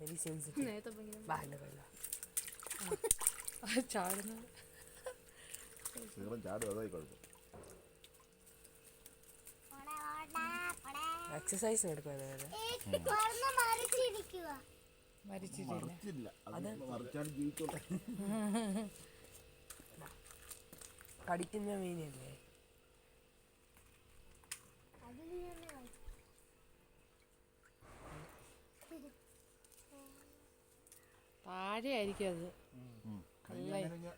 Very sensitive. ചാടുന്നത് exercise എടുക്കുവായിരുന്നു. കടിക്കുന്ന മീനല്ലേ? താഴെ ആയിരിക്കും അത്.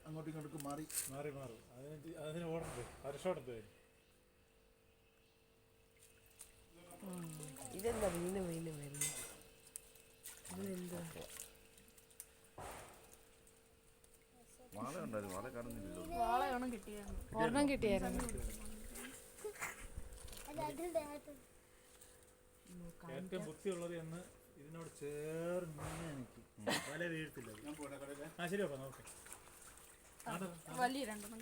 അങ്ങോട്ടും ഇങ്ങോട്ടും മാറി മാറി മാറും. അതിന് ഓടണ്ടേ? അരശോടണ്ടേ? ഇതെന്താ മീന് മീന് വരുന്നു? ഇതെന്താ? വാള കിട്ടിയായിരുന്നു. ഏറ്റവും ബുദ്ധിയുള്ളത് എന്ന് ഇതിനോട് ചേർന്ന് എനിക്ക് വല വീഴ്ത്തില്ല. ആ ശരി ഓക്കെ നോക്കെ വലിയ രണ്ടെണ്ണം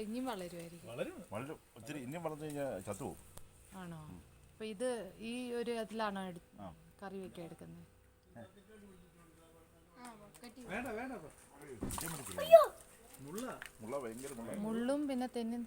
ഇനിയും വളരുമായിരിക്കും. ഇനിയും വളർന്നു കഴിഞ്ഞാൽ ചത്തുപോകും. ആണോ? അപ്പൊ ഇത് ഈ ഒരു അതിലാണോ കറി വെക്കാൻ എടുക്കുന്നത്? വേണ്ട വേണ്ട മുള്ളും പിന്നെ തെന്നി